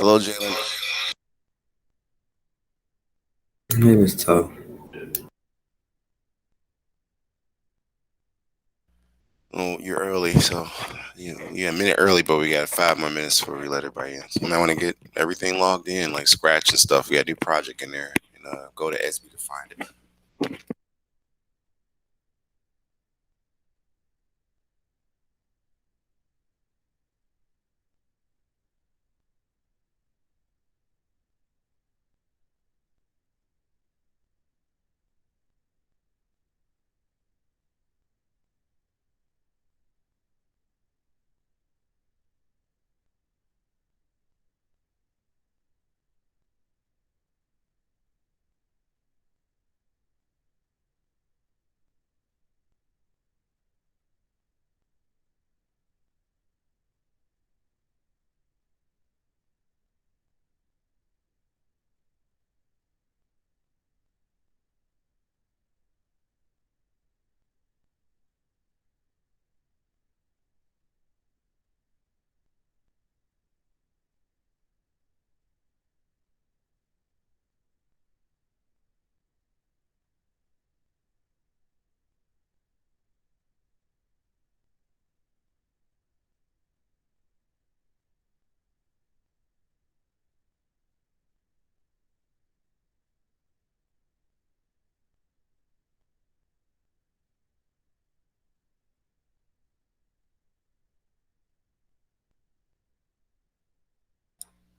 Hello, Jalen. It was tough. Oh, you're early, so you're a minute early, but we got 5 more minutes before we let everybody in. So we might want to get everything logged in, like Scratch and stuff. We got a new project in there, and go to SB to find it.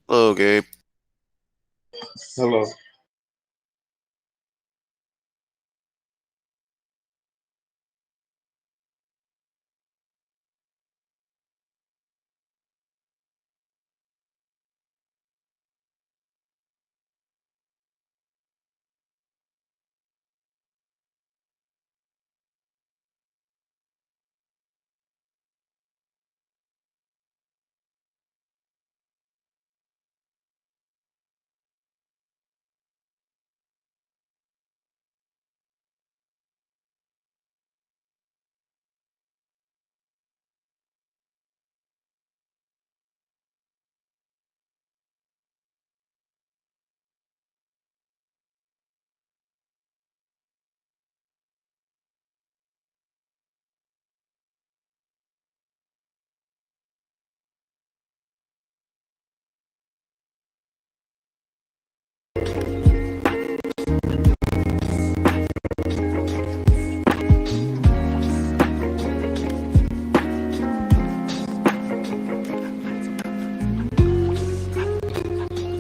Hello, Gabe. Hello.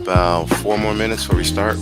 About 4 more minutes before we start.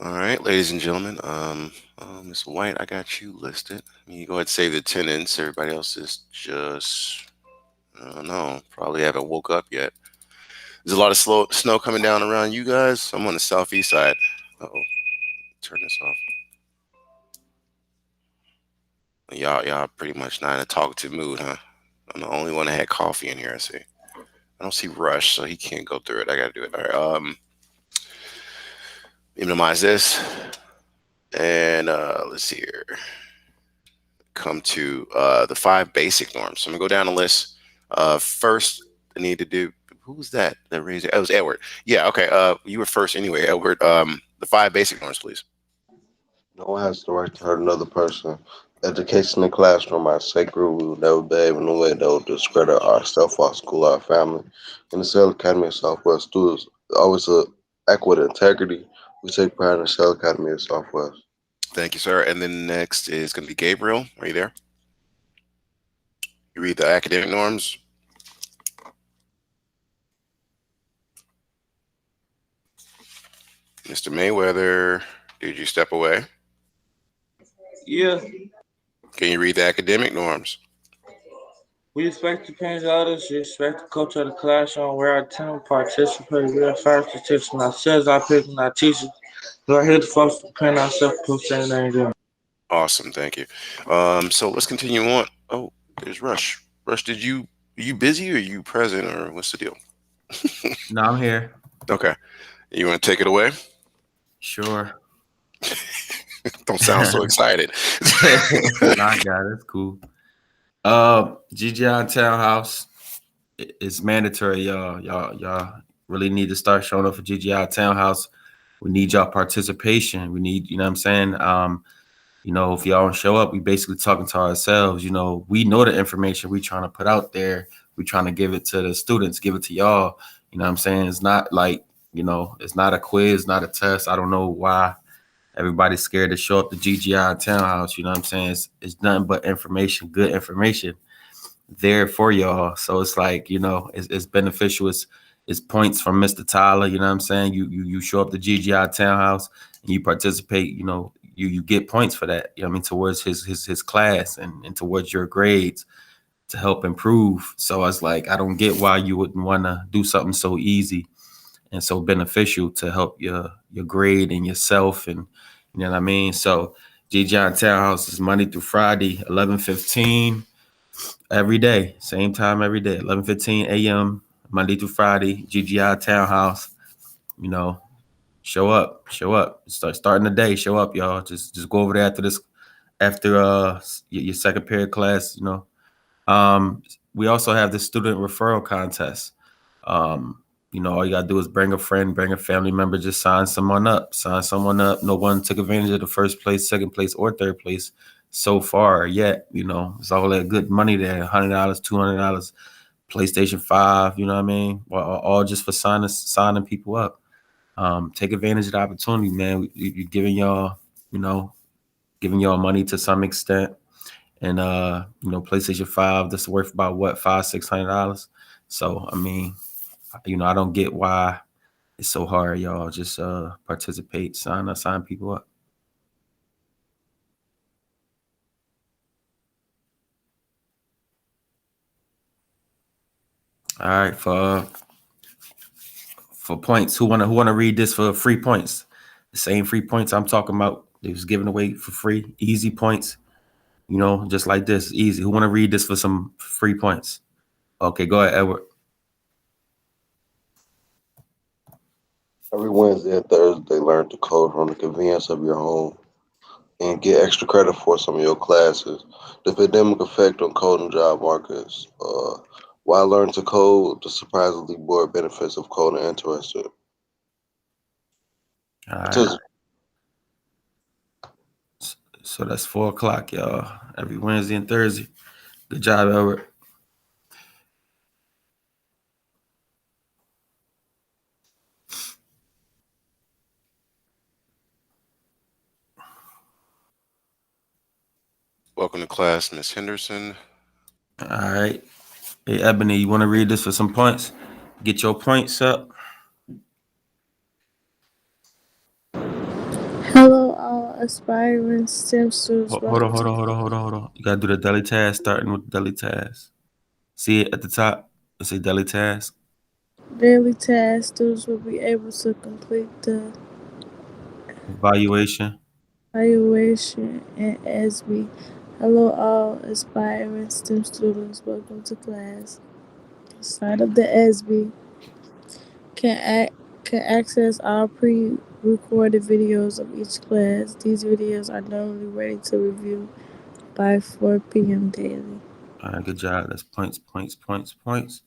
All right, ladies and gentlemen. Ms. White, I got you listed. You go ahead and save the attendance. Everybody else is just, I don't know, probably haven't woke up yet. There's a lot of snow coming down around you guys. I'm on the southeast side. Uh-oh, turn this off. Y'all pretty much not in a talkative mood, huh? I'm the only one that had coffee in here, I see. I don't see Rush, so he can't go through it. I gotta do it. All right. Minimize this. And let's see here. Come to the 5 basic norms. So I'm gonna go down the list. First, I need to do. Who was that? That raised it. It was Edward. Yeah. Okay. You were first anyway, Edward. The 5 basic norms, please. No one has the right to hurt another person. Education in the classroom, our sacred, we will never behave in a way that will discredit ourselves, our school, our family. In the Cell Academy of Southwest students, always act with integrity. We take pride in the Cell Academy of Southwest. Thank you, sir. And then next is going to be Gabriel. Are you there? You read the academic norms. Mr. Mayweather, did you step away? Yeah, Can you read the academic norms? we respect the parents' elders, we respect the culture of the classroom, where our team participate, we are first to teach ourselves, our parents, and our teachers. We are here to focus to prepare ourselves to saying anything. Awesome, thank you. So let's continue on. Oh, there's Rush. Rush, are you busy or you present or what's the deal? No, I'm here. Okay, you want to take it away? Sure. Don't sound so excited. Nah, I got it. It's cool. GGI Townhouse is mandatory, y'all. Y'all really need to start showing up for GGI Townhouse. We need y'all participation. We need, you know what I'm saying? If y'all don't show up, we basically talking to ourselves. We know the information we trying to put out there. We trying to give it to the students, give it to y'all. You know what I'm saying? It's not like, it's not a quiz, not a test. I don't know why everybody's scared to show up to GGI Townhouse. You know what I'm saying? It's nothing but information, good information there for y'all. So it's like, it's beneficial. It's points from Mr. Tyler. You know what I'm saying? You show up to GGI Townhouse and you participate, you get points for that. You know what I mean? Towards his class and towards your grades to help improve. So it's like, I don't get why you wouldn't want to do something so easy and so beneficial to help your grade and yourself, and you know what I mean. So GGI Townhouse is Monday through Friday, 11:15 every day, same time every day, 11:15 a.m. Monday through Friday. GGI Townhouse. You know, show up. Starting the day. Show up, y'all. Just go over there after your second period class. We also have the student referral contest. All you gotta do is bring a friend, bring a family member, just sign someone up. No one took advantage of the first place, second place, or third place so far yet. It's all that good money there, $100, $200, PlayStation 5, you know what I mean? All just for signing people up. Take advantage of the opportunity, man. You're giving y'all, giving y'all money to some extent. And PlayStation 5, that's worth about what, $500-$600. So I mean, I don't get why it's so hard, y'all. Just participate, sign people up. All right, for points, who wanna read this for free points? The same free points I'm talking about. They was giving away for free, easy points. Just like this, easy. Who wanna read this for some free points? Okay, go ahead, Edward. Every Wednesday and Thursday, learn to code from the convenience of your home and get extra credit for some of your classes. The pandemic effect on coding job markets. Why learn to code? The surprisingly broad benefits of coding interested. All right. So that's 4 o'clock, y'all. Every Wednesday and Thursday. Good job, Edward. Welcome to class, Miss Henderson. All right. Hey, Ebony, you want to read this for some points? Get your points up. all aspiring STEM students. Hold on, hold on, hold on, hold on, hold on. You gotta do the daily task, starting with the daily task. See it at the top? It say daily task. Daily tasks, students will be able to complete the Evaluation. evaluation and SB. Hello, all aspiring STEM students. Welcome to class. Side of the SB can can access all pre-recorded videos of each class. These videos are normally ready to review by 4 p.m. daily. All right, good job. That's points, points, points, points.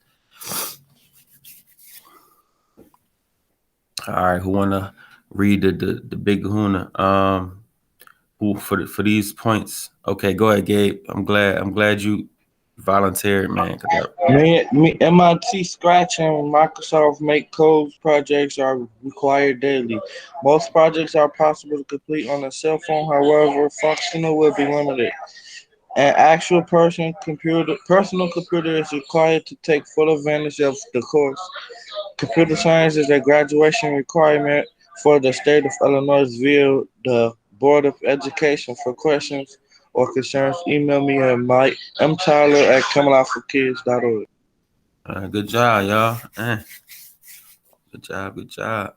All right, who wanna read the big kahuna? Who for these points? Okay, go ahead, Gabe. I'm glad you volunteered, man. Me, MIT Scratch and Microsoft Make Code projects are required daily. Most projects are possible to complete on a cell phone, however, functional will be limited. An actual personal computer is required to take full advantage of the course. Computer science is a graduation requirement for the state of Illinois via the Board of Education. For questions or concerns, email me at mtyler@comeoutforkids.org. Good job, y'all. Good job, good job.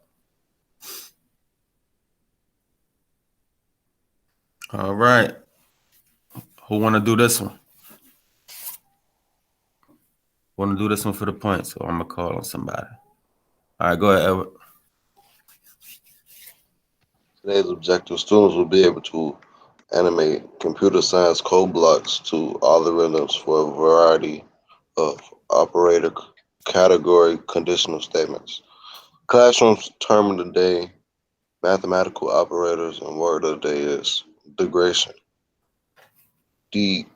All right. Who wanna do this one? Want to do this one for the points, so I'm gonna call on somebody. All right, go ahead, Edward. Today's objective, students will be able to animate computer science code blocks to algorithms for a variety of operator category conditional statements. Classrooms term of the day, mathematical operators, and word of the day is degradation. I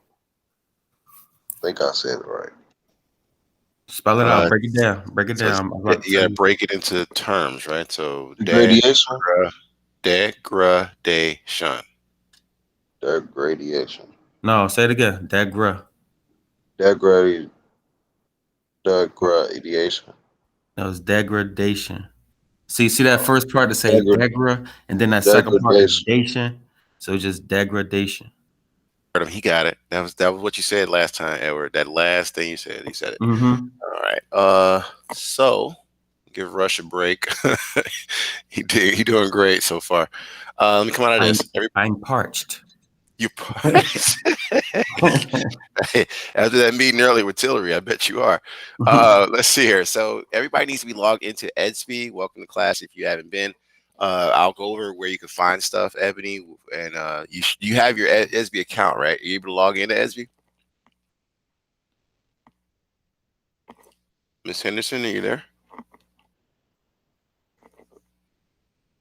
think I said it right. Spell it out. Break it down. Break it So down. I'm about to you tell gotta you. break it into terms, right? So Degradation. degradation. Degradation. No, say it again. Degra. Degrade. Degradation. No, it's degradation. See that first part that say Degra- degra, and then that second part is Degradation. dation. So it's just degradation. He got it. That was what you said last time, Edward. That last thing you said, he said it. Mm-hmm. All right. So give Rush a break. He doing great so far. Let me come out of this. I'm parched. You after that meeting earlier with Tillery, I bet you are. Let's see here. So everybody needs to be logged into EdSP. Welcome to class if you haven't been. I'll go over where you can find stuff, Ebony, and you have your EdSP account, right? Are you able to log into EdSP? Miss Henderson, are you there?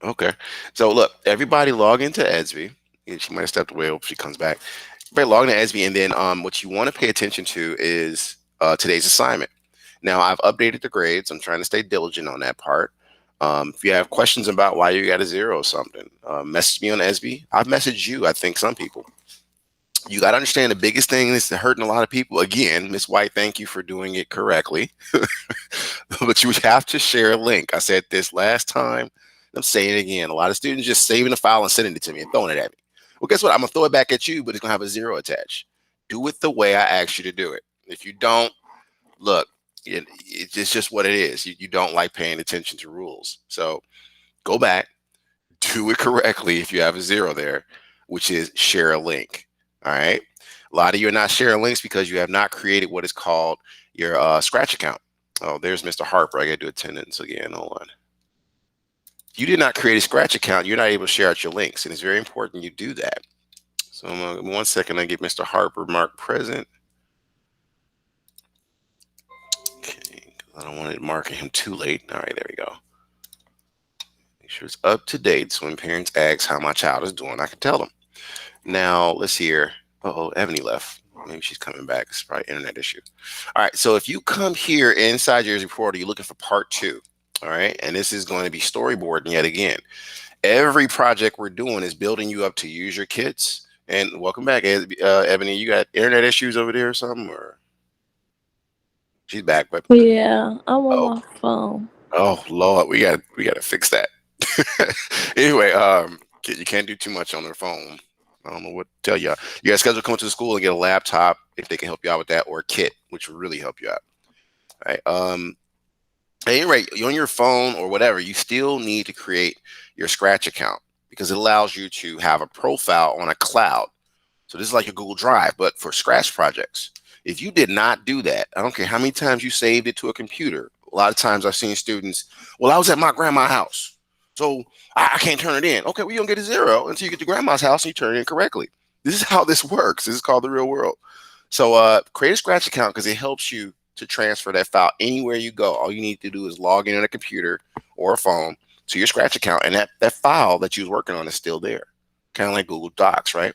Okay. So look, everybody log into EdSP. She might have stepped away. Hope she comes back. Everybody log into EdSP, and then what you want to pay attention to is today's assignment. Now, I've updated the grades. I'm trying to stay diligent on that part. If you have questions about why you got a 0 or something, message me on EdSP. I've messaged you, I think, some people. You got to understand the biggest thing is hurting a lot of people. Again, Miss White, thank you for doing it correctly. But you have to share a link. I said this last time. I'm saying it again. A lot of students just saving a file and sending it to me and throwing it at me. Well, guess what? I'm going to throw it back at you, but it's going to have a 0 attached. Do it the way I asked you to do it. If you don't, look, it's just what it is. You don't like paying attention to rules. So go back, do it correctly if you have a 0 there, which is share a link. All right. A lot of you are not sharing links because you have not created what is called your Scratch account. Oh, there's Mr. Harper. I got to do attendance again. Hold on. You did not create a Scratch account. You're not able to share out your links. And it's very important you do that. So 1 second, I get Mr. Harper marked present. Okay. I don't want to mark him too late. All right, there we go. Make sure it's up to date. So when parents ask how my child is doing, I can tell them. Now, let's see here. Uh-oh, Ebony left. Maybe she's coming back. It's probably an internet issue. All right, so if you come here inside your report, you're looking for part 2. All right, and this is going to be storyboarding yet again. Every project we're doing is building you up to use your kits. And welcome back, Ebony. You got internet issues over there or something? Or she's back, but Yeah, I'm on my phone. oh Lord, we got to fix that. Anyway, You can't do too much on their phone. I don't know what to tell y'all. You guys schedule to come to the school and get a laptop if they can help you out with that, or a kit, which will really help you out. All right. At any rate, on your phone or whatever, you still need to create your Scratch account because it allows you to have a profile on a cloud. So this is like your Google Drive, but for Scratch projects. If you did not do that, I don't care how many times you saved it to a computer. A lot of times I've seen students, well, I was at my grandma's house, so I can't turn it in. Okay, well, you don't get a 0 until you get to grandma's house and you turn it in correctly. This is how this works. This is called the real world. So create a Scratch account because it helps you to transfer that file anywhere you go. All you need to do is log in on a computer or a phone to your Scratch account, and that file that you was working on is still there. Kind of like Google Docs, right?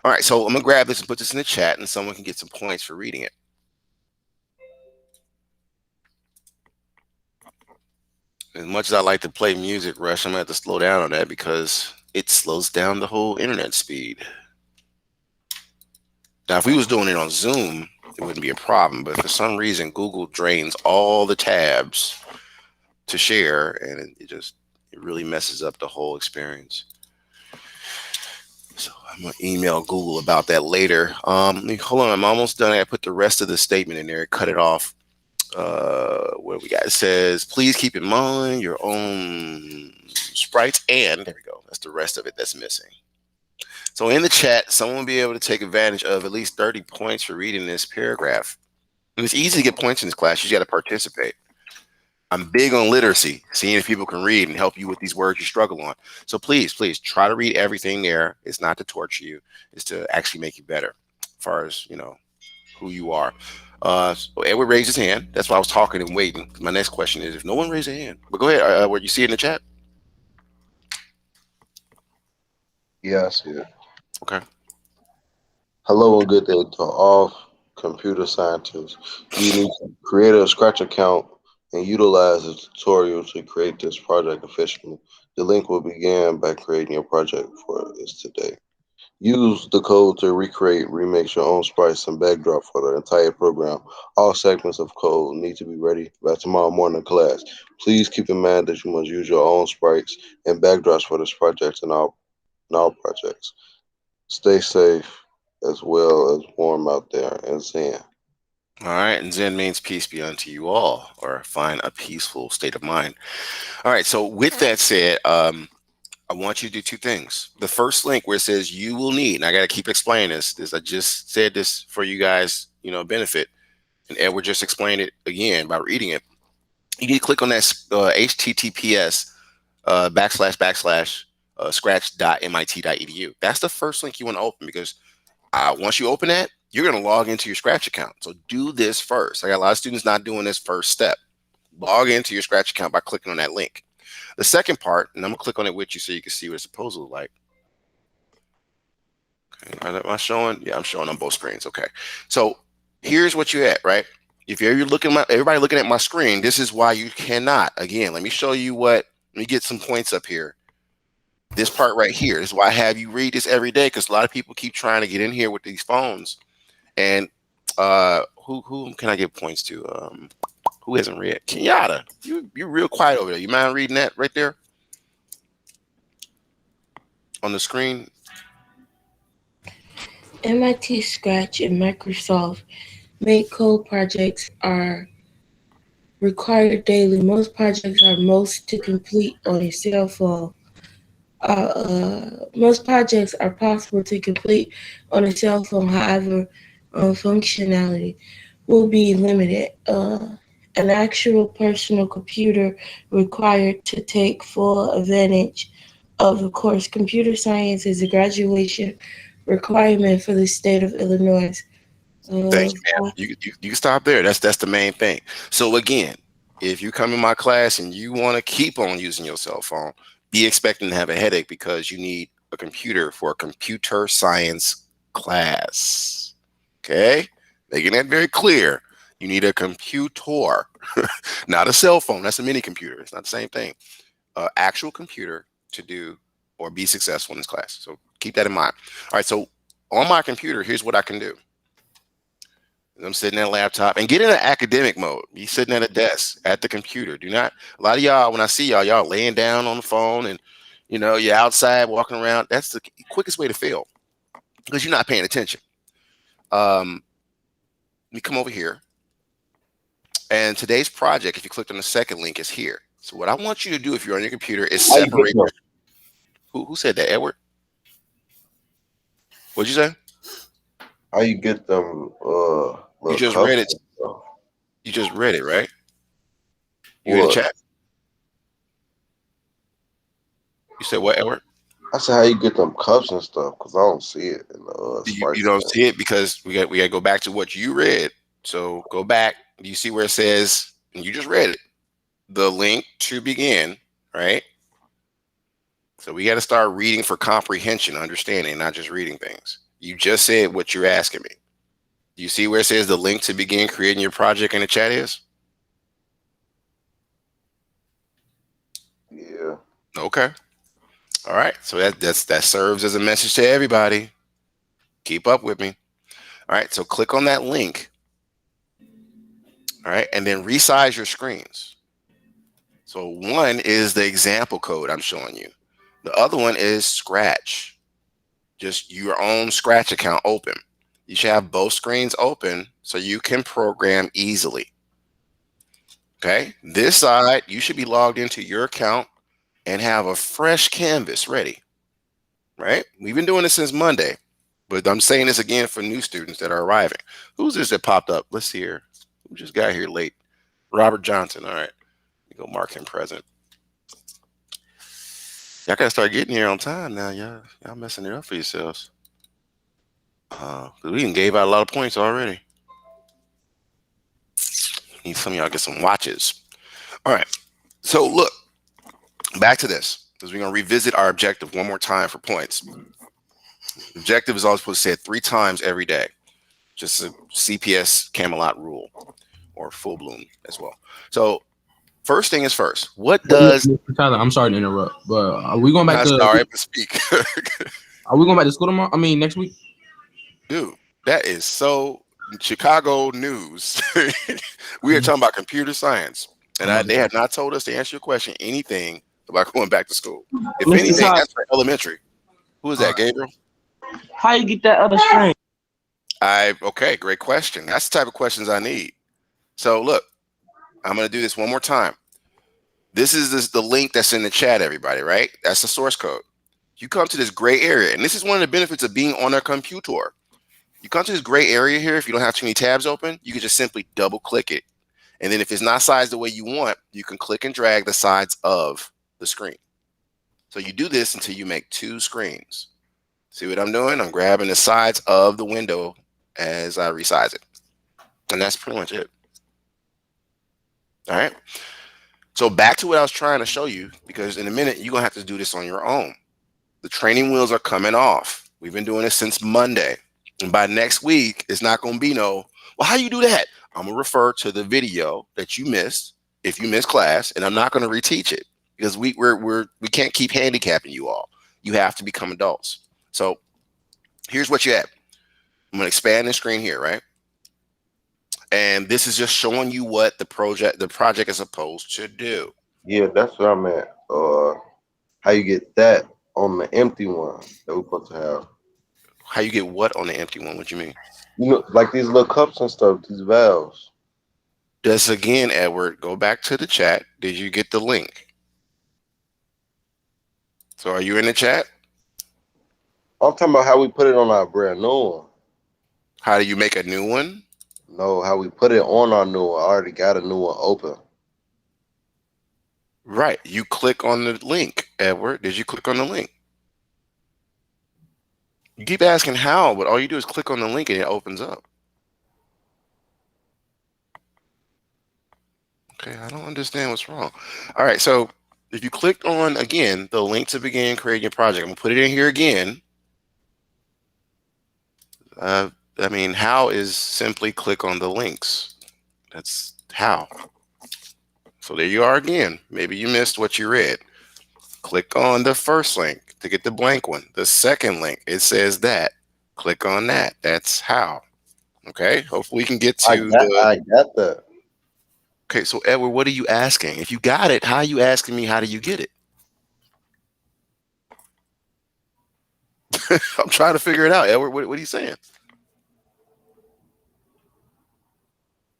All right, so I'm gonna grab this and put this in the chat, and someone can get some points for reading it. As much as I like to play music, Rush, I'm gonna have to slow down on that because it slows down the whole internet speed. Now, if we was doing it on Zoom, it wouldn't be a problem, but for some reason, Google drains all the tabs to share, and it really messes up the whole experience. So I'm gonna email Google about that later. Hold on, I'm almost done. I put the rest of the statement in there, cut it off. What we got? It says, please keep in mind your own sprites, and there we go. That's the rest of it that's missing. So in the chat, someone will be able to take advantage of at least 30 points for reading this paragraph. And it's easy to get points in this class. You just got to participate. I'm big on literacy, seeing if people can read and help you with these words you struggle on. So please try to read everything there. It's not to torture you. It's to actually make you better as far as, who you are. So Edward raised his hand. That's why I was talking and waiting. My next question is, if no one raised a hand, but go ahead. What you see in the chat? Yeah, I see it. Okay. Hello and good day to all computer scientists. You need to create a Scratch account and utilize the tutorial to create this project efficiently. The link will begin by creating your project for this today. Use the code to recreate, remix your own sprites and backdrop for the entire program. All segments of code need to be ready by tomorrow morning class. Please keep in mind that you must use your own sprites and backdrops for this project and all projects. Stay safe as well as warm out there and Zen. All right, and Zen means peace be unto you all, or find a peaceful state of mind. All right, so with that said, I want you to do two things. The first link where it says you will need, and I got to keep explaining this. I just said this for you guys, benefit, and Edward just explained it again by reading it. You need to click on that https / scratch.mit.edu. That's the first link you want to open because once you open that, you're going to log into your Scratch account. So do this first. I got a lot of students not doing this first step. Log into your Scratch account by clicking on that link. The second part, and I'm going to click on it with you so you can see what it's supposed to look like. Okay, am I showing? Yeah, I'm showing on both screens. Okay. So here's what you're at, right? If you're looking at everybody looking at my screen, this is why you cannot. Again, let me show you let me get some points up here. This part right here is why I have you read this every day, because a lot of people keep trying to get in here with these phones. And who can I give points to? Who hasn't read? Kenyatta, you're real quiet over there. You mind reading that right there on the screen? MIT Scratch and Microsoft Make code projects are required daily. Most projects are most to complete on a cell phone. Most projects are possible to complete on a cell phone. However, functionality will be limited. An actual personal computer required to take full advantage of the course. Computer science is a graduation requirement for the state of Illinois. Thank you, ma'am. You can stop there. That's the main thing. So again, if you come in my class and you want to keep on using your cell phone, be expecting to have a headache because you need a computer for a computer science class. Okay? Making that very clear. You need a computer, not a cell phone. That's a mini computer. It's not the same thing. Actual computer to do or be successful in this class. So keep that in mind. All right. So on my computer, here's what I can do. I'm sitting at a laptop and get in an academic mode. You sitting at a desk at the computer. Do not, a lot of y'all, when I see y'all laying down on the phone and You're outside walking around. That's the quickest way to fail because you're not paying attention. Let me come over here. And today's project, if you clicked on the second link, is here. So what I want you to do if you're on your computer is How you get separate. them? Who said that, Edward? What'd you say? How you get them? You Little just cups read it. and stuff? You just read it, right? You in the What? chat? You said what, Edward? I said, how you get them cups and stuff? Cause I don't see it in the You Sprite. don't see it because we got to go back to what you read. So go back. Do you see where it says? And you just read it. The link to begin, right? So we got to start reading for comprehension, understanding, not just reading things. You just said what you're asking me. Do you see where it says the link to begin creating your project in the chat is? Yeah. Okay. All right. So that serves as a message to everybody. Keep up with me. All right. So click on that link. All right. And then resize your screens. So one is the example code I'm showing you. The other one is Scratch. Just your own Scratch account open. You should have both screens open so you can program easily. Okay. This side, you should be logged into your account and have a fresh canvas ready. Right? We've been doing this since Monday, but I'm saying this again for new students that are arriving. Who's this that popped up? Let's see here. Who just got here late? Robert Johnson. All right. Go mark him present. Y'all gotta start getting here on time now. Y'all messing it up for yourselves. We even gave out a lot of points already. Need some of y'all get some watches. All right. So look, back to this because we're gonna revisit our objective one more time for points. Objective is always supposed to say it 3 times every day. Just a CPS Camelot rule, or full bloom as well. So first thing is first. What does Mr. Tyler, I'm sorry to interrupt, but are we going back to? sorry to speak. Are we going back to school tomorrow? I mean, next week. Dude, that is so Chicago news. We are talking about computer science, and they have not told us to answer your question anything about going back to school. If Mr. anything, Tyler. that's for elementary. Who is that, Gabriel? How you get that other screen? Okay, great question. That's the type of questions I need. So look, I'm gonna do this one more time. This is the link that's in the chat, everybody, right? That's the source code. You come to this gray area, and this is one of the benefits of being on a computer. You come to this gray area here. If you don't have too many tabs open, you can just simply double click it. And then if it's not sized the way you want, you can click and drag the sides of the screen. So you do this until you make 2 screens. See what I'm doing? I'm grabbing the sides of the window as I resize it. And that's pretty much it. All right. So back to what I was trying to show you, because in a minute, you're going to have to do this on your own. The training wheels are coming off. We've been doing this since Monday. And by next week, it's not going to be well, how you do that? I'm going to refer to the video that you missed if you missed class, and I'm not going to reteach it because we can't keep handicapping you all. You have to become adults. So here's what you have. I'm going to expand the screen here, right? And this is just showing you what the project is supposed to do. Yeah, that's what I meant. How you get that on the empty one that we're supposed to have? How you get what on the empty one? What do you mean? You know, like these little cups and stuff, these valves. Just again, Edward, go back to the chat. Did you get the link? So are you in the chat? I'm talking about how we put it on our brand new one. How do you make a new one? No, how we put it on our new one. I already got a new one open. Right. You click on the link, Edward. Did you click on the link? You keep asking how, but all you do is click on the link and it opens up. Okay, I don't understand what's wrong. All right, so if you clicked on, again, the link to begin creating your project, I'm going to put it in here again. How is simply click on the links. That's how. So there you are again. Maybe you missed what you read. Click on the first link to get the blank one. The second link, it says that. Click on that. That's how. Okay, hopefully we can get to I got that. Okay, so Edward, what are you asking? If you got it, how are you asking me how do you get it? I'm trying to figure it out. Edward, what are you saying?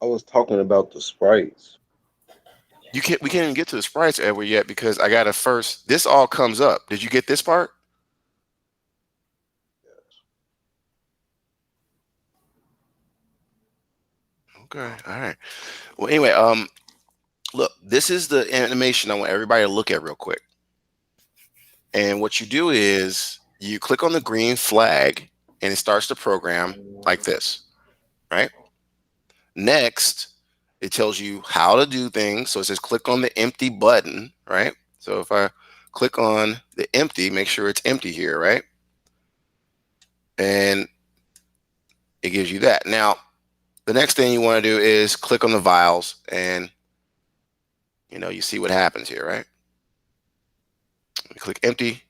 I was talking about the sprites. We can't even get to the sprites, Edward, yet because I gotta first. This all comes up. Did you get this part? Okay, all right. Well, anyway, look, this is the animation I want everybody to look at real quick. And what you do is you click on the green flag, and it starts the program like this, right? Next, it tells you how to do things. So it says click on the empty button, right? So if I click on the empty, make sure it's empty here, right? And it gives you that. Now, the next thing you want to do is click on the vials, and you see what happens here, right? Click empty.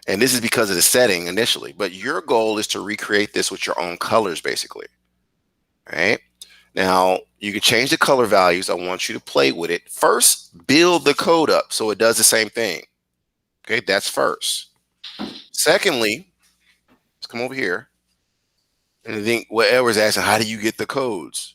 And this is because of the setting initially, but your goal is to recreate this with your own colors, basically. Right? Now, you can change the color values. I want you to play with it. First, build the code up so it does the same thing. Okay, that's first. Secondly, let's come over here. And I think what Edward's asking, how do you get the codes?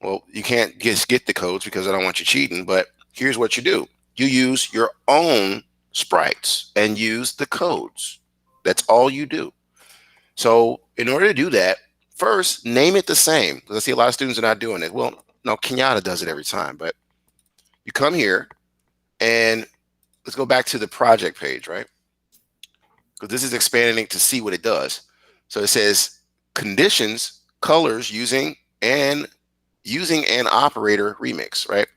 Well, you can't just get the codes because I don't want you cheating, but here's what you do. You use your own sprites and use the codes. That's all you do. So in order to do that, first, name it the same. Because I see a lot of students are not doing it. Well, no, Kenyatta does it every time. But you come here, and let's go back to the project page, right? Because this is expanding to see what it does. So it says conditions, colors, using an operator remix, right?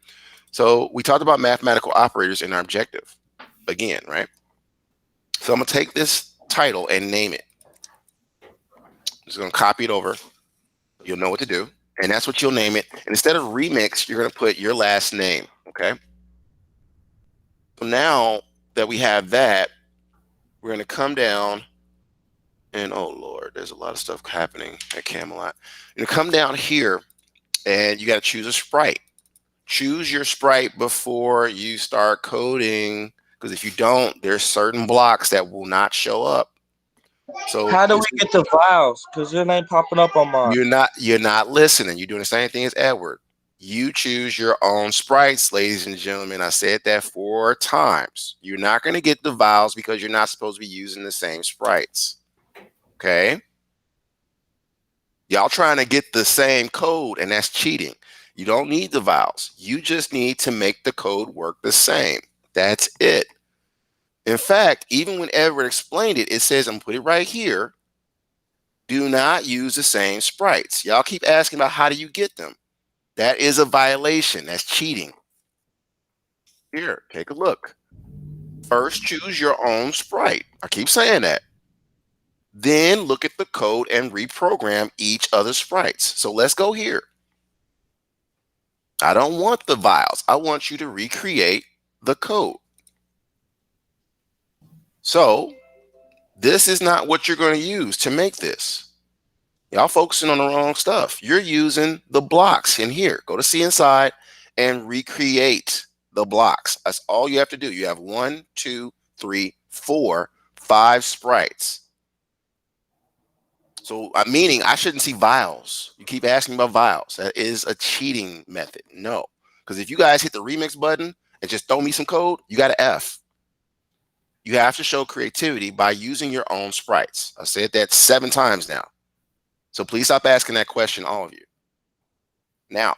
So we talked about mathematical operators in our objective again, right? So I'm going to take this title and name it. I'm just going to copy it over. You'll know what to do. And that's what you'll name it. And instead of remix, you're going to put your last name. Okay. So now that we have that, we're going to come down and, oh Lord, there's a lot of stuff happening at Camelot. You're going to come down here and you got to choose a sprite. Choose your sprite before you start coding. Because if you don't, there's certain blocks that will not show up. So how do we get the files? Because it ain't popping up on mine. you're not listening. You're doing the same thing as Edward. You choose your own sprites, ladies and gentlemen. I said that 4 times. You're not going to get the vials because you're not supposed to be using the same sprites. Okay? Y'all trying to get the same code, and that's cheating. You don't need the vials. You just need to make the code work the same. That's it. In fact, even when Edward explained it, it says, I'm put it right here. Do not use the same sprites. Y'all keep asking about how do you get them. That is a violation. That's cheating. Here, take a look. First, choose your own sprite. I keep saying that. Then look at the code and reprogram each other sprites. So let's go here. I don't want the vials. I want you to recreate the code. So this is not what you're going to use to make this. Y'all focusing on the wrong stuff. You're using the blocks in here. Go to see inside and recreate the blocks. That's all you have to do. You have 1, 2, 3, 4, 5 sprites. So meaning I shouldn't see vials. You keep asking about vials. That is a cheating method. No, because if you guys hit the remix button and just throw me some code, you got to F. You have to show creativity by using your own sprites. I said that 7 times now. So please stop asking that question, all of you. Now,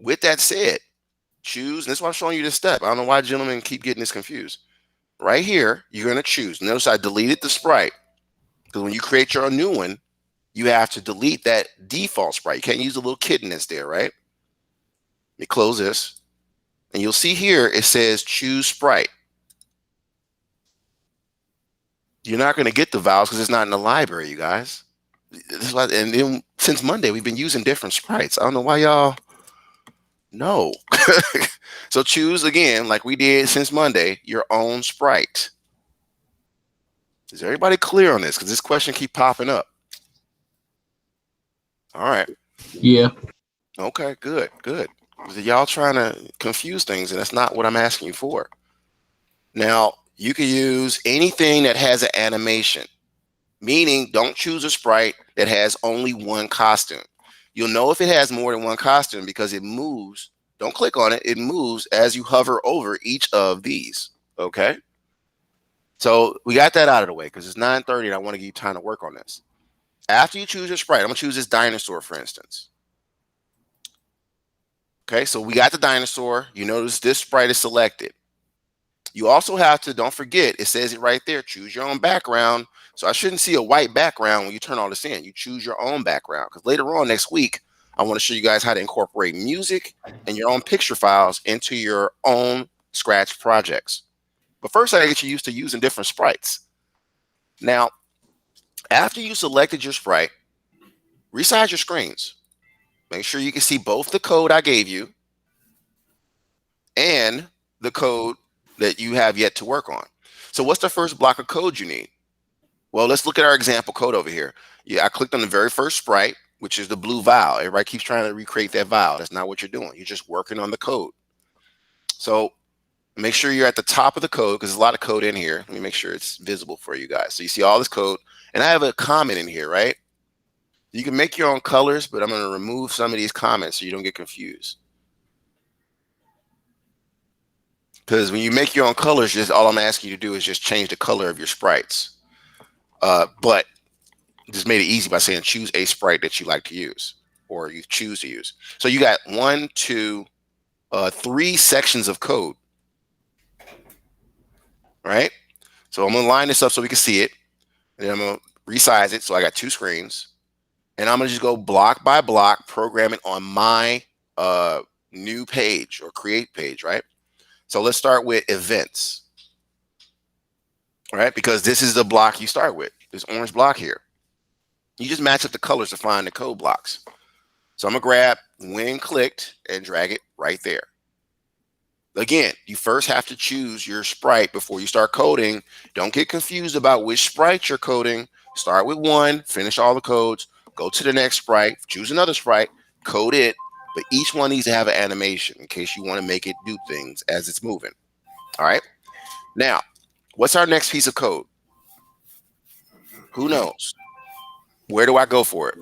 with that said, choose, and this is why I'm showing you this step. I don't know why gentlemen keep getting this confused. Right here, you're going to choose. Notice I deleted the sprite because when you create your own new one, you have to delete that default sprite. You can't use the little kitten that's there, right? Let me close this. And you'll see here, it says choose sprite. You're not going to get the vowels because it's not in the library, you guys. This is why, and then since Monday, we've been using different sprites. I don't know why y'all know. So choose again, like we did since Monday, your own sprite. Is everybody clear on this? Because this question keep popping up. All right. Yeah. Okay, good, good. Y'all trying to confuse things, and that's not what I'm asking you for. Now, you can use anything that has an animation. meaning don't choose a sprite that has only one costume. You'll know if it has more than one costume because it moves. Don't click on it. It moves as you hover over each of these. Okay. So we got that out of the way because it's 9:30 and I want to give you time to work on this. After you choose your sprite, I'm going to choose this dinosaur, for instance. Okay. So we got the dinosaur. You notice this sprite is selected. You also have to, don't forget, it says it right there, choose your own background. So I shouldn't see a white background when you turn all this in. You choose your own background because later on next week, I want to show you guys how to incorporate music and your own picture files into your own Scratch projects. But first, I get you used to using different sprites. Now, after you selected your sprite, resize your screens. Make sure you can see both the code I gave you and the code that you have yet to work on. So what's the first block of code you need? Well, let's look at our example code over here. Yeah, I clicked on the very first sprite, which is the blue vial. Everybody keeps trying to recreate that vial. That's not what you're doing. You're just working on the code. So make sure you're at the top of the code because there's a lot of code in here. Let me make sure it's visible for you guys. So you see all this code, and I have a comment in here, right? You can make your own colors, but I'm going to remove some of these comments so you don't get confused. Because when you make your own colors, just all I'm asking you to do is just change the color of your sprites. But just made it easy by saying choose a sprite that you like to use or you choose to use. So you got 1, 2, 3 sections of code. Right? So I'm going to line this up so we can see it. And then I'm going to resize it. So I got 2 screens. And I'm going to just go block by block, program it on my new page or create page, right? So let's start with events. All right? Because this is the block you start with. This orange block here. You just match up the colors to find the code blocks. So I'm going to grab when clicked and drag it right there. Again, you first have to choose your sprite before you start coding. Don't get confused about which sprite you're coding. Start with one, finish all the codes, go to the next sprite, choose another sprite, code it, but each one needs to have an animation in case you want to make it do things as it's moving. All right. Now, what's our next piece of code? Who knows? Where do I go for it?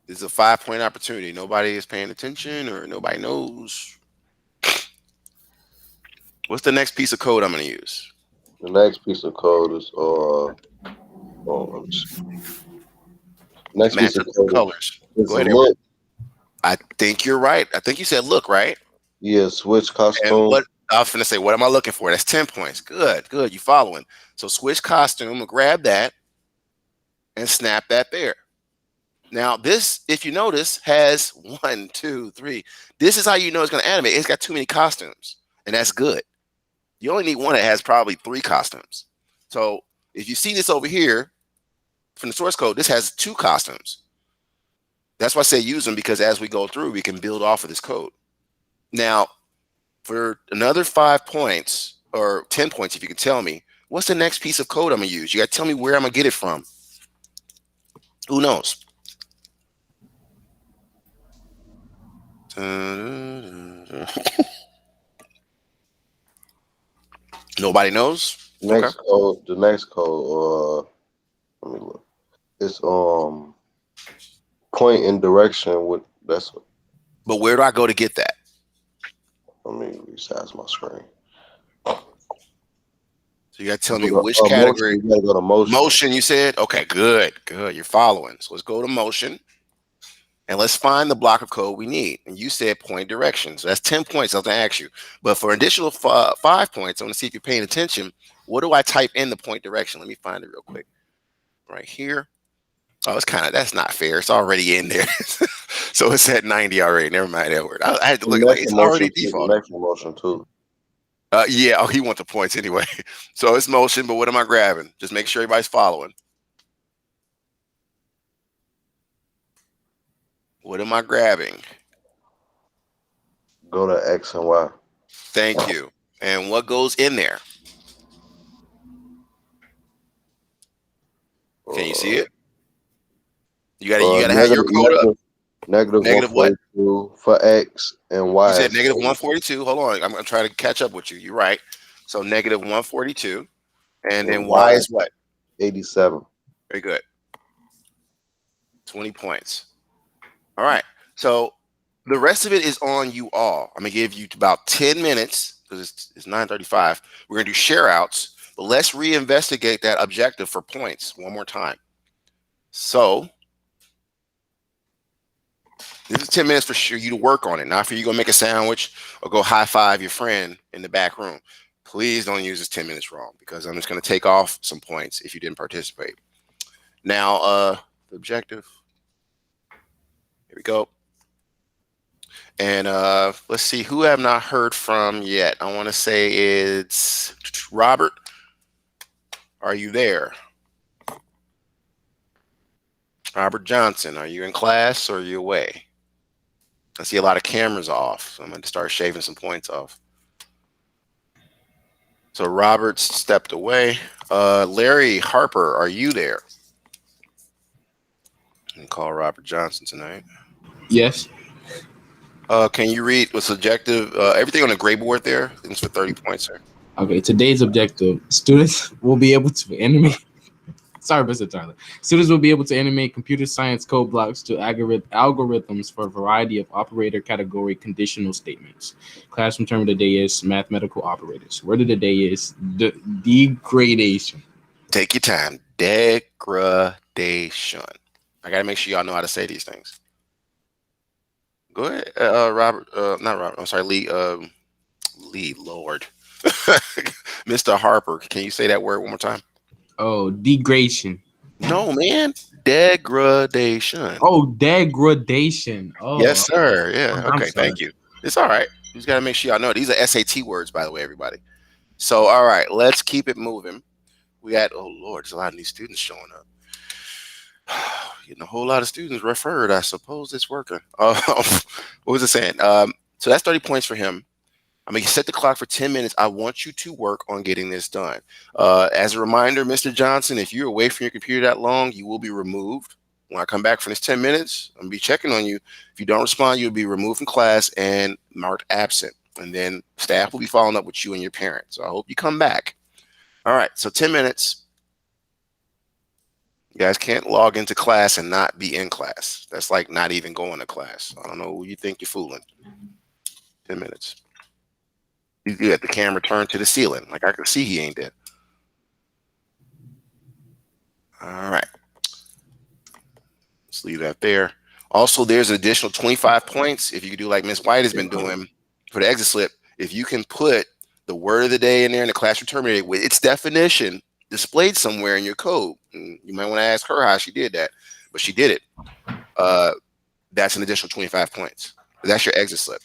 This is a 5-point opportunity. Nobody is paying attention or nobody knows. What's the next piece of code I'm going to use? The next piece of code is next piece Match of up the code colors. is Go ahead, look. I think you're right. I think you said look, right? Yeah, switch costume. And what I was going to say, what am I looking for? That's 10 points. Good, good. You following. So switch costume, we'll grab that and snap that there. Now, this, if you notice, has 1, 2, 3. This is how you know it's going to animate. It's got too many costumes, and that's good. You only need one that has probably 3 costumes. So if you see this over here from the source code, this has 2 costumes. That's why I say use them, because as we go through, we can build off of this code. Now, for another 5 points or 10 points, if you can tell me, what's the next piece of code I'm going to use? You got to tell me where I'm going to get it from. Who knows? Nobody knows. Next code, the next code. Let me look. It's point and direction with that's. But where do I go to get that? Let me resize my screen. So you got to tell me which category. You got to go to motion. Motion, you said? Okay, good, good. You're following. So let's go to motion. And let's find the block of code we need. And you said point direction. So that's 10 points I was going to ask you. But for additional 5 points, I want to see if you're paying attention. What do I type in the point direction? Let me find it real quick. Right here. Oh, it's kind of, that's not fair. It's already in there. So it's at 90 already. Never mind that word. I had to look like it's already default. Next motion too. Yeah. Oh, he wants the points anyway. So it's motion, but what am I grabbing? Just make sure everybody's following. What am I grabbing? Go to X and Y. Thank you. And what goes in there? Can you see it? You gotta have your code up. Negative 142 for X and Y. You said negative 142. Hold on. I'm trying to catch up with you. You're right. So negative 142. And then And Y Y is what? 87. Very good. 20 points. All right. So the rest of it is on you all. I'm gonna give you about 10 minutes because it's 9:35. We're gonna do share outs, but let's reinvestigate that objective for points one more time. So this is 10 minutes for sure you to work on it, not for you to go make a sandwich or go high five your friend in the back room. Please don't use this 10 minutes wrong because I'm just gonna take off some points if you didn't participate. Now, the objective. Here we go. And let's see who I have not heard from yet. I want to say it's Robert. Are you there? Robert Johnson, are you in class or are you away? I see a lot of cameras off, so I'm going to start shaving some points off. So Robert stepped away. Larry Harper, are you there? I can call Robert Johnson tonight. Yes. Can you read what's objective? Everything on the gray board there. It's for 30 points, sir. Okay. Today's objective: students will be able to animate. Sorry, Mr. Tyler. Students will be able to animate computer science code blocks to algorithms for a variety of operator category conditional statements. Classroom term of the day is mathematical operators. Word of the day is degradation. Take your time. Degradation. I got to make sure y'all know how to say these things. Go ahead, Robert. Not Robert. I'm sorry, Lee. Lee, Lord. Mr. Harper. Can you say that word one more time? Oh, degradation. No, man. Degradation. Oh, degradation. Oh, Yes, sir. Yeah. I'm Okay. sorry. Thank you. It's all right. You just got to make sure y'all know. These are SAT words, by the way, everybody. So, all right. Let's keep it moving. We got, oh, Lord, there's a lot of new students showing up. Getting a whole lot of students referred. I suppose it's working. What was it saying? So that's 30 points for him. I'm going to set the clock for 10 minutes. I want you to work on getting this done. As a reminder, Mr. Johnson, if you're away from your computer that long, you will be removed. When I come back for this 10 minutes, I'm going to be checking on you. If you don't respond, you'll be removed from class and marked absent. And then staff will be following up with you and your parents. So I hope you come back. All right, so 10 minutes. You guys can't log into class and not be in class. That's like not even going to class. I don't know who you think you're fooling. 10 minutes. You got the camera turned to the ceiling. Like I can see he ain't there. All right. Let's leave that there. Also, there's an additional 25 points if you could do like Miss White has been doing for the exit slip. If you can put the word of the day in there in the classroom terminated with its definition displayed somewhere in your code. And you might want to ask her how she did that, but she did it. That's an additional 25 points. That's your exit slip.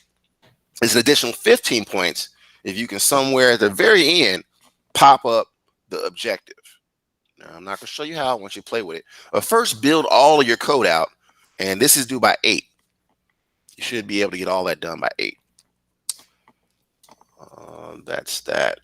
It's an additional 15 points if you can somewhere at the very end pop up the objective. Now, I'm not going to show you how once you play with it. But first, build all of your code out, and this is due by 8. You should be able to get all that done by 8. That's that.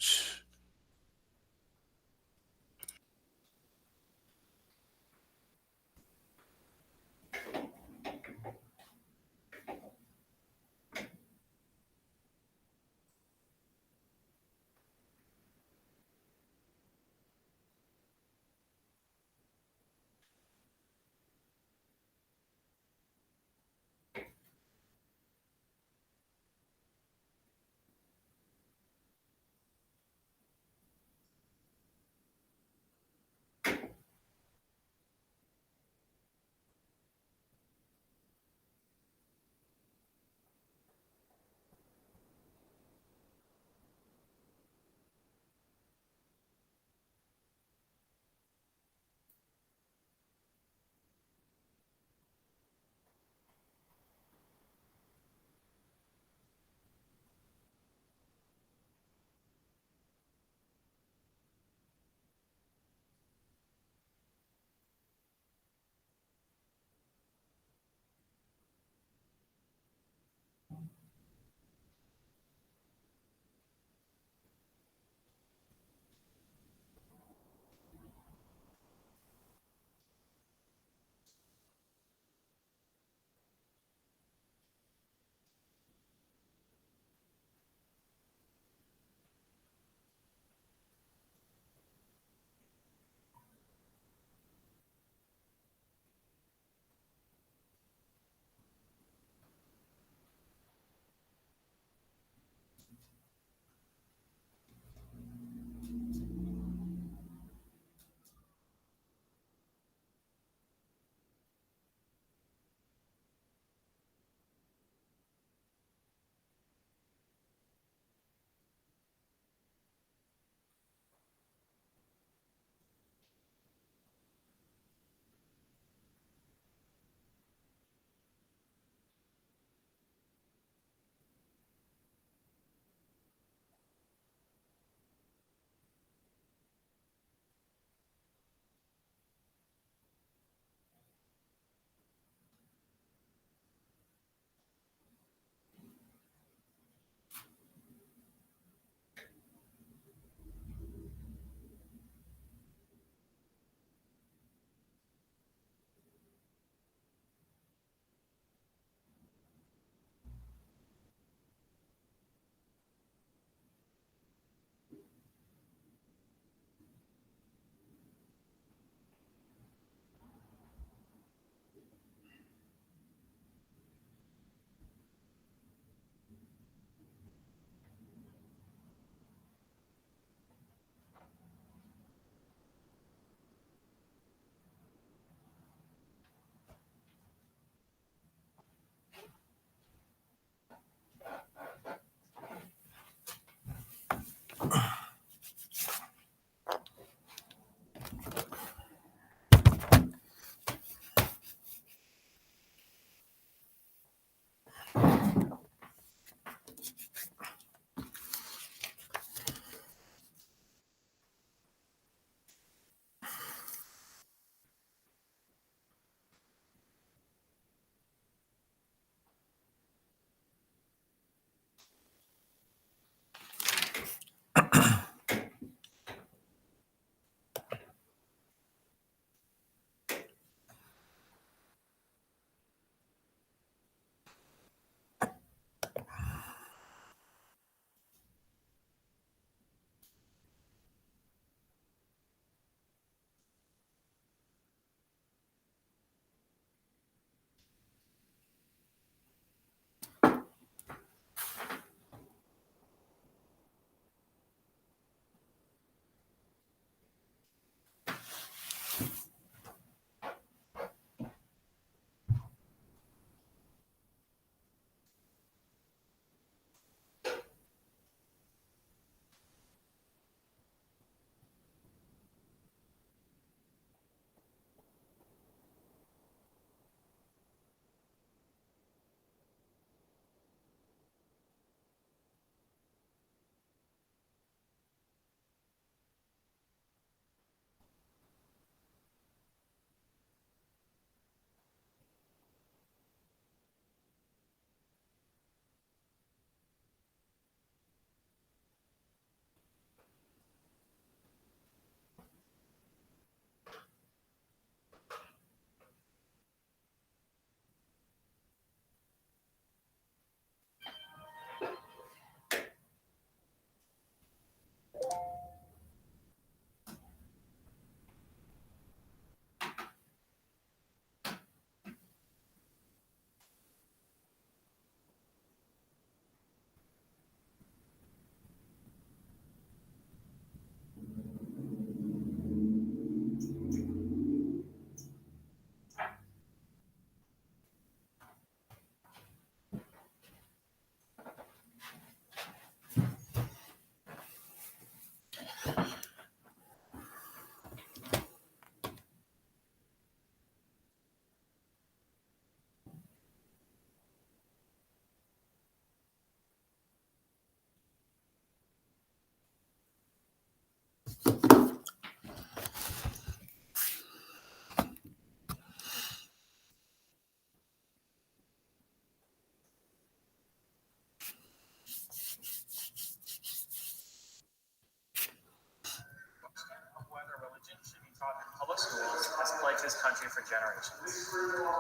country for generations.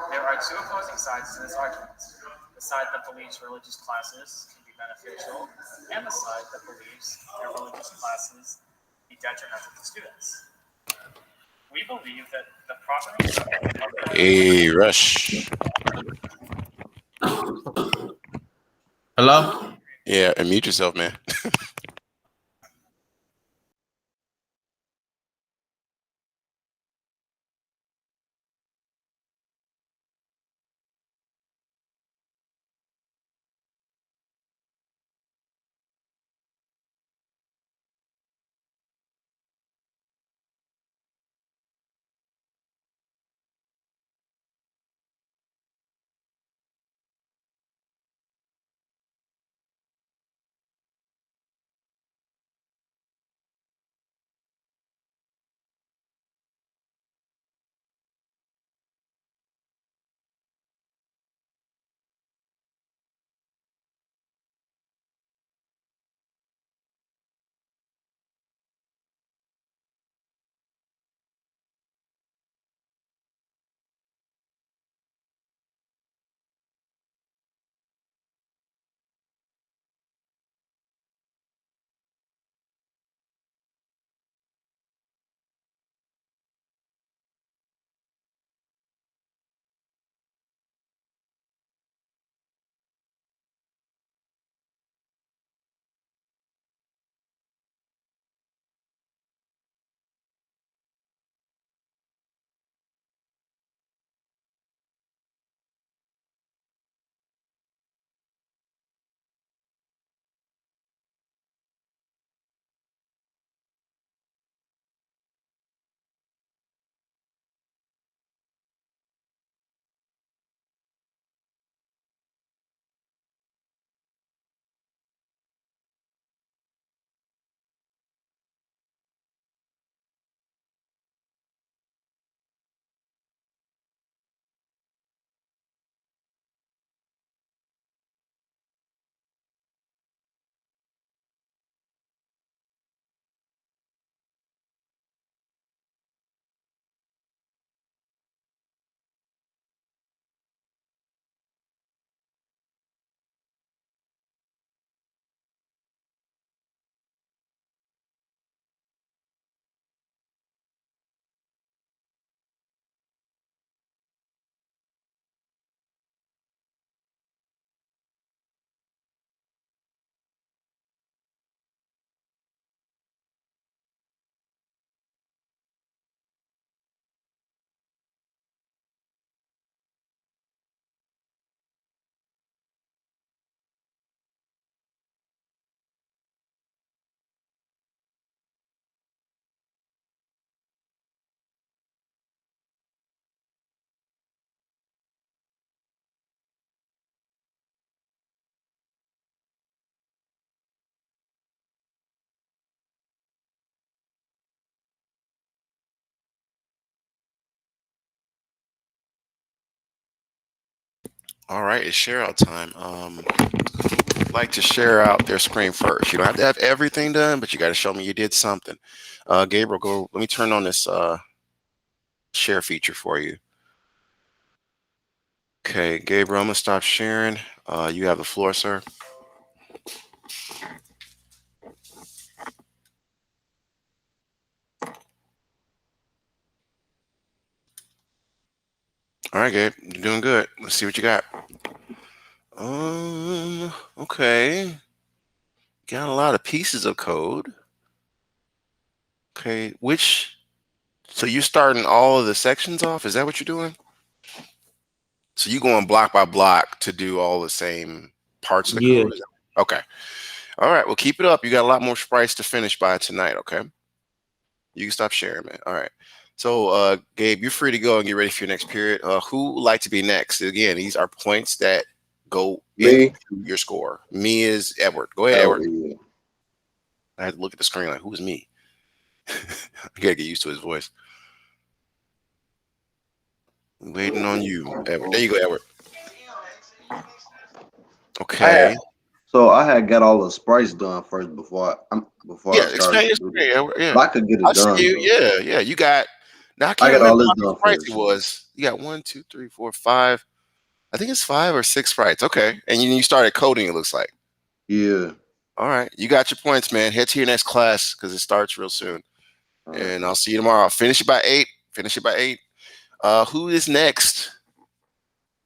There are two opposing sides to this argument. The side that believes religious classes can be beneficial, and the side that believes that religious classes be detrimental to students. We believe that the proper Hey, Rush. Hello? Yeah, and mute yourself, man. All right, it's share out time. Who'd like to share out their screen first. You don't have to have everything done, but you got to show me you did something. Gabriel, go. Let me turn on this share feature for you. Okay, Gabriel, I'm gonna stop sharing. You have the floor, sir. All right, Gabe, you're doing good. Let's see what you got. Okay. Got a lot of pieces of code. Okay, so you're starting all of the sections off? Is that what you're doing? So you going block by block to do all the same parts of the Yeah. code? Okay. All right. Well, keep it up. You got a lot more sprites to finish by tonight. Okay. You can stop sharing, man. All right. So, Gabe, you're free to go and get ready for your next period. Who would like to be next? Again, these are points that go into Me? your score. Me is Edward. Go ahead, Oh, Edward. yeah. I had to look at the screen like, who's me? I gotta get used to his voice. Waiting on you, Edward. There you go, Edward. I had Okay. I had got all the sprites done first before I Yeah, started explain to this. do this. Yeah, yeah. But I could get I it see done you. though. Yeah, yeah. You got Now I I can't got all remember this how many done sprites first. it was. You got 1, 2, 3, 4, 5. I think it's 5 or 6 sprites. Okay, and you started coding. It looks like. Yeah. All right, you got your points, man. Head to your next class because it starts real soon. All right. And I'll see you tomorrow. Finish it by 8. Finish it by 8. Who is next?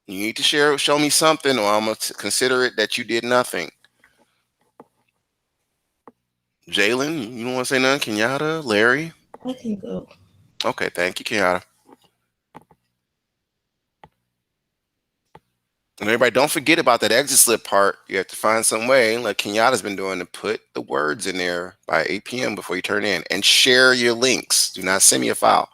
You need to show me something, or I'm gonna consider it that you did nothing. Jalen, you don't want to say nothing? Kenyatta, Larry. I can go. Okay, thank you, Kenyatta. And everybody, don't forget about that exit slip part. You have to find some way, like Kenyatta's been doing, to put the words in there by 8 p.m. before you turn in, and share your links. Do not send me a file.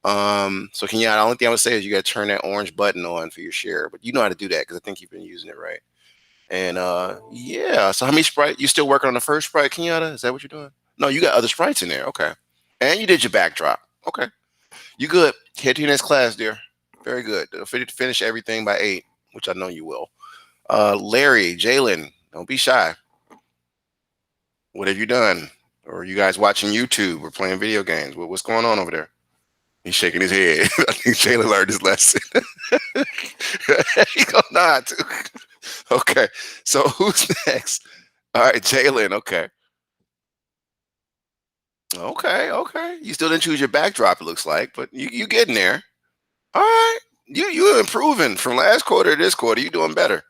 So Kenyatta, the only thing I would say is you got to turn that orange button on for your share, but you know how to do that because I think you've been using it, right? And yeah. So how many sprite? You still working on the first sprite, Kenyatta? Is that what you're doing? No, you got other sprites in there. Okay. And you did your backdrop. Okay. You good. Head to your next class, dear. Very good. Finish everything by 8, which I know you will. Larry, Jalen, don't be shy. What have you done? Or are you guys watching YouTube or playing video games? What's going on over there? He's shaking his head. I think Jalen learned his lesson. He gonna nod too. Okay. So who's next? All right, Jalen. Okay. Okay. You still didn't choose your backdrop, it looks like, but you getting there. All right. You improving from last quarter to this quarter. You doing better.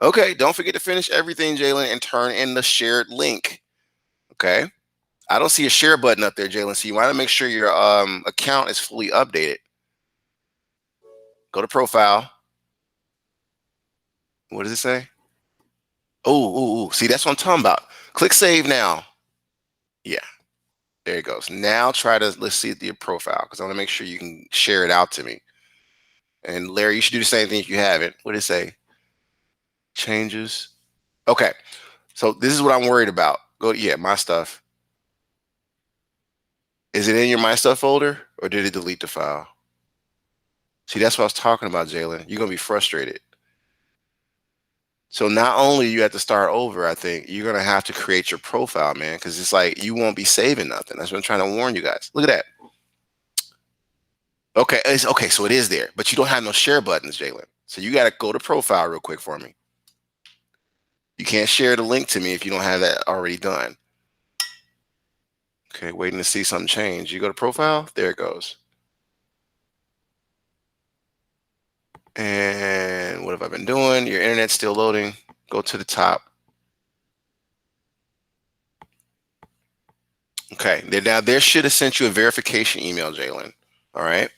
Okay. Don't forget to finish everything, Jalen, and turn in the shared link. Okay. I don't see a share button up there, Jalen. So you want to make sure your account is fully updated. Go to profile. What does it say? Oh. See, that's what I'm talking about. Click save now. Yeah. There it goes. Now let's see your profile because I want to make sure you can share it out to me. And Larry, you should do the same thing if you haven't. What did it say? Changes. Okay. So this is what I'm worried about. My stuff. Is it in your my stuff folder or did it delete the file? See, that's what I was talking about, Jalen. You're going to be frustrated. So not only you have to start over, I think you're going to have to create your profile, man, because it's like you won't be saving nothing. That's what I'm trying to warn you guys. Look at that. Okay, so it is there, but you don't have no share buttons, Jalen. So you got to go to profile real quick for me. You can't share the link to me if you don't have that already done. Okay, waiting to see something change. You go to profile, there it goes. And what have I been doing? Your internet's still loading. Go to the top. Okay, now there should have sent you a verification email, Jalen. All right.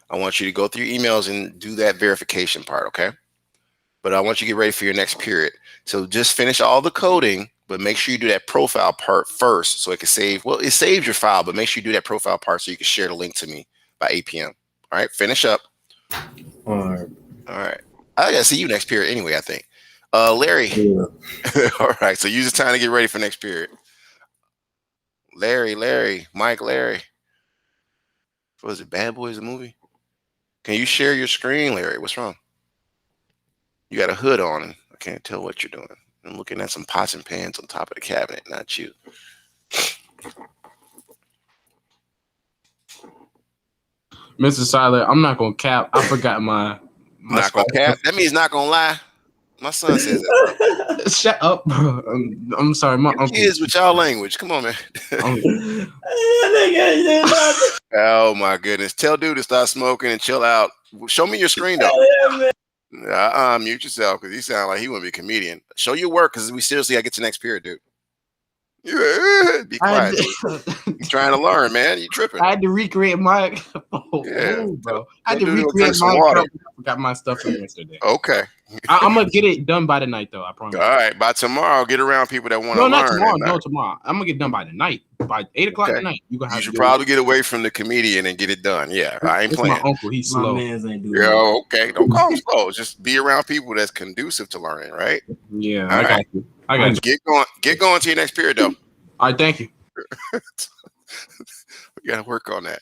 I want you to go through your emails and do that verification part, okay? But I want you to get ready for your next period. So just finish all the coding, but make sure you do that profile part first so it can save. Well, it saves your file, but make sure you do that profile part so you can share the link to me by 8 p.m. All right, finish up. All right. I gotta see you next period anyway, I think. Larry. Yeah. All right, so use the time to get ready for next period. Larry, Mike, Larry. What was it, Bad Boys, the movie? Can you share your screen, Larry? What's wrong? You got a hood on, and I can't tell what you're doing. I'm looking at some pots and pans on top of the cabinet, not you. Mr. Siler, I'm not gonna cap. I forgot my Not gonna cap. That means not gonna lie. My son says that, bro. Shut up, bro. I'm sorry, my uncle. Kids with y'all language. Come on, man. Oh my goodness. Tell dude to stop smoking and chill out. Show me your screen though. Mute yourself because he sound like he want to be a comedian. Show your work because we seriously gotta get to the next period, dude. Be quiet. You trying to learn, man. You tripping. I had to recreate my bro. I had to recreate my account. I forgot my stuff from yesterday. Okay. I'm gonna get it done by the night though, I promise. All right, by tomorrow, get around people that want to learn. Not tomorrow. No, tomorrow. I'm gonna get done by the night. By 8 o'clock tonight. You should probably get away from the comedian and get it done. Yeah, I ain't playing. My uncle, he's slow. My man's ain't doing that. Okay. Don't call him slow. Just be around people that's conducive to learning, right? Yeah, I got you. I got you. Get going to your next period though. All right, thank you. We gotta work on that.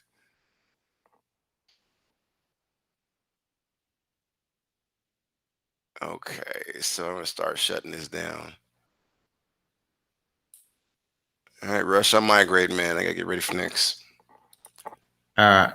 Okay, so I'm gonna start shutting this down. All right, Rush, I'm migrating, man. I gotta get ready for next. All right.